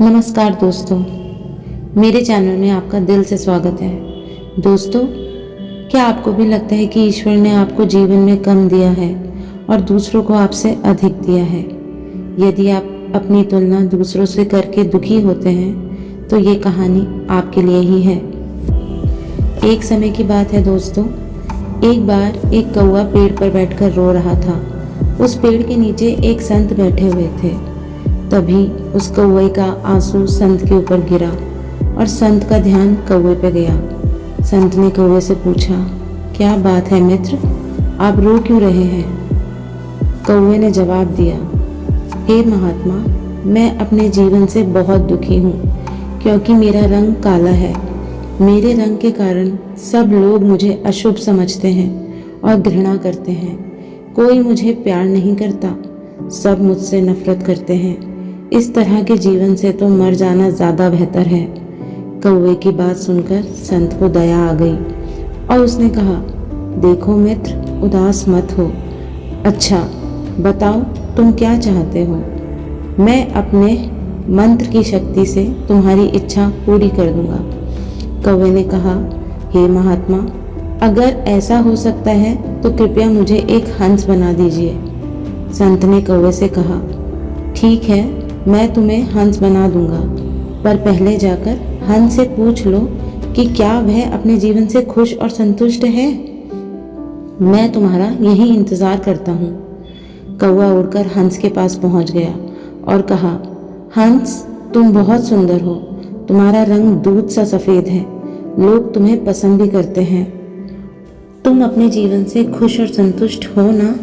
नमस्कार दोस्तों, मेरे चैनल में आपका दिल से स्वागत है। दोस्तों, क्या आपको भी लगता है कि ईश्वर ने आपको जीवन में कम दिया है और दूसरों को आपसे अधिक दिया है? यदि आप अपनी तुलना दूसरों से करके दुखी होते हैं तो ये कहानी आपके लिए ही है। एक समय की बात है दोस्तों, एक बार एक कौवा पेड़ पर बैठकर रो रहा था। उस पेड़ के नीचे एक संत बैठे हुए थे। तभी उस कौवे का आंसू संत के ऊपर गिरा और संत का ध्यान कौवे पे गया। संत ने कौवे से पूछा, क्या बात है मित्र, आप रो क्यों रहे हैं? कौवे ने जवाब दिया, हे महात्मा, मैं अपने जीवन से बहुत दुखी हूँ क्योंकि मेरा रंग काला है। मेरे रंग के कारण सब लोग मुझे अशुभ समझते हैं और घृणा करते हैं। कोई मुझे प्यार नहीं करता, सब मुझसे नफरत करते हैं। इस तरह के जीवन से तो मर जाना ज़्यादा बेहतर है। कौवे की बात सुनकर संत को दया आ गई और उसने कहा, देखो मित्र, उदास मत हो। अच्छा बताओ, तुम क्या चाहते हो? मैं अपने मंत्र की शक्ति से तुम्हारी इच्छा पूरी कर दूंगा। कौवे ने कहा, हे महात्मा, अगर ऐसा हो सकता है तो कृपया मुझे एक हंस बना दीजिए। संत ने कौवे से कहा, ठीक है, मैं तुम्हें हंस बना दूंगा, पर पहले जाकर हंस से पूछ लो कि क्या वह अपने जीवन से खुश और संतुष्ट है। मैं तुम्हारा यही इंतजार करता हूँ। कौवा उड़कर हंस के पास पहुँच गया और कहा, हंस, तुम बहुत सुंदर हो। तुम्हारा रंग दूध सा सफ़ेद है। लोग तुम्हें पसंद भी करते हैं। तुम अपने जीवन से खुश और संतुष्ट हो ना?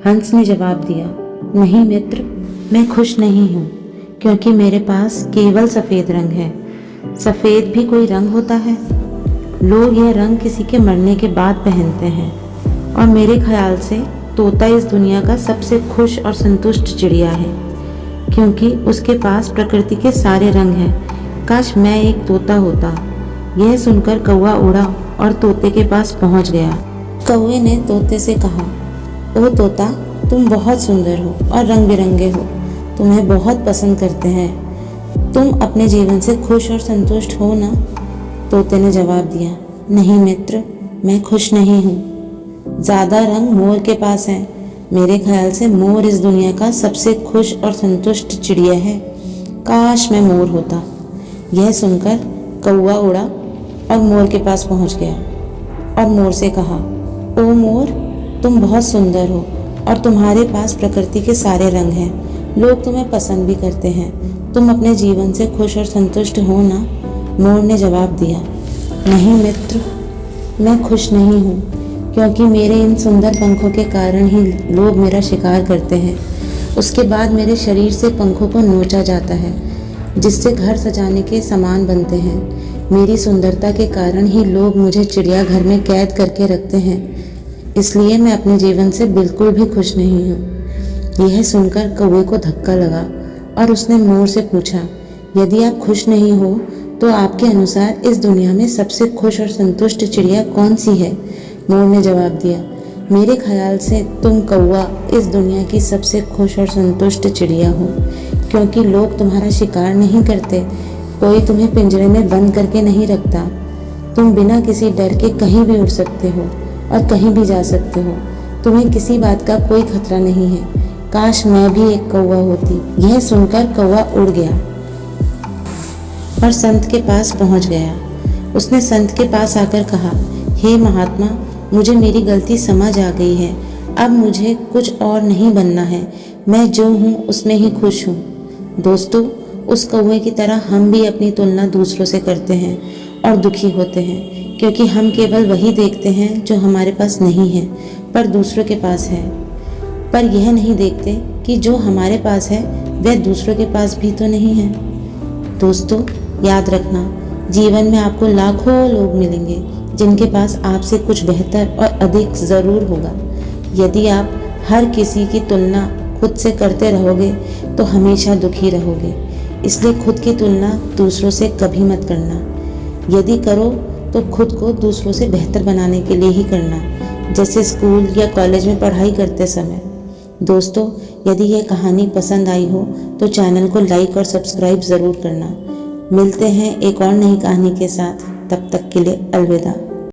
हंस ने जवाब दिया, नहीं मित्र, मैं खुश नहीं हूँ क्योंकि मेरे पास केवल सफ़ेद रंग है। सफ़ेद भी कोई रंग होता है? लोग यह रंग किसी के मरने के बाद पहनते हैं और मेरे ख्याल से तोता इस दुनिया का सबसे खुश और संतुष्ट चिड़िया है क्योंकि उसके पास प्रकृति के सारे रंग हैं। काश मैं एक तोता होता। यह सुनकर कौवा उड़ा और तोते के पास पहुंच गया। कौवे ने तोते से कहा, ओ तोता, तुम बहुत सुंदर हो और रंग बिरंगे हो। तुम्हें बहुत पसंद करते हैं। तुम अपने जीवन से खुश और संतुष्ट हो ना? तोते ने जवाब दिया, नहीं मित्र, मैं खुश नहीं हूँ। ज़्यादा रंग मोर के पास है। मेरे ख्याल से मोर इस दुनिया का सबसे खुश और संतुष्ट चिड़िया है। काश मैं मोर होता। यह सुनकर कौवा उड़ा और मोर के पास पहुँच गया और मोर से कहा, ओ मोर, तुम बहुत सुंदर हो और तुम्हारे पास प्रकृति के सारे रंग हैं। लोग तुम्हें पसंद भी करते हैं। तुम अपने जीवन से खुश और संतुष्ट हो ना? मोर ने जवाब दिया, नहीं मित्र, मैं खुश नहीं हूँ क्योंकि मेरे इन सुंदर पंखों के कारण ही लोग मेरा शिकार करते हैं। उसके बाद मेरे शरीर से पंखों को नोचा जाता है जिससे घर सजाने के सामान बनते हैं। मेरी सुंदरता के कारण ही लोग मुझे चिड़ियाघर में कैद करके रखते हैं। इसलिए मैं अपने जीवन से बिल्कुल भी खुश नहीं हूँ। यह सुनकर कौवे को धक्का लगा और उसने मोर से पूछा, यदि आप खुश नहीं हो तो आपके अनुसार इस दुनिया में सबसे खुश और संतुष्ट चिड़िया कौन सी है? मोर ने जवाब दिया, मेरे ख्याल से तुम कौवा इस दुनिया की सबसे खुश और संतुष्ट चिड़िया हो क्योंकि लोग तुम्हारा शिकार नहीं करते। कोई तुम्हें पिंजरे में बंद करके नहीं रखता। तुम बिना किसी डर के कहीं भी उड़ सकते हो और कहीं भी जा सकते हो। तुम्हें किसी बात का कोई खतरा नहीं है। काश मैं भी एक कौवा होती। यह सुनकर कौवा उड़ गया और संत के पास पहुंच गया। उसने संत के पास आकर कहा, हे महात्मा, मुझे मेरी गलती समझ आ गई है। अब मुझे कुछ और नहीं बनना है। मैं जो हूँ उसमें ही खुश हूँ। दोस्तों, उस कौवे की तरह हम भी अपनी तुलना दूसरों से करते हैं और दुखी होते हैं क्योंकि हम केवल वही देखते हैं जो हमारे पास नहीं है पर दूसरों के पास है। पर यह नहीं देखते कि जो हमारे पास है वह दूसरों के पास भी तो नहीं है। दोस्तों, याद रखना, जीवन में आपको लाखों लोग मिलेंगे जिनके पास आपसे कुछ बेहतर और अधिक ज़रूर होगा। यदि आप हर किसी की तुलना खुद से करते रहोगे तो हमेशा दुखी रहोगे। इसलिए खुद की तुलना दूसरों से कभी मत करना। यदि करो तो खुद को दूसरों से बेहतर बनाने के लिए ही करना, जैसे स्कूल या कॉलेज में पढ़ाई करते समय। दोस्तों, यदि यह कहानी पसंद आई हो तो चैनल को लाइक और सब्सक्राइब ज़रूर करना। मिलते हैं एक और नई कहानी के साथ, तब तक के लिए अलविदा।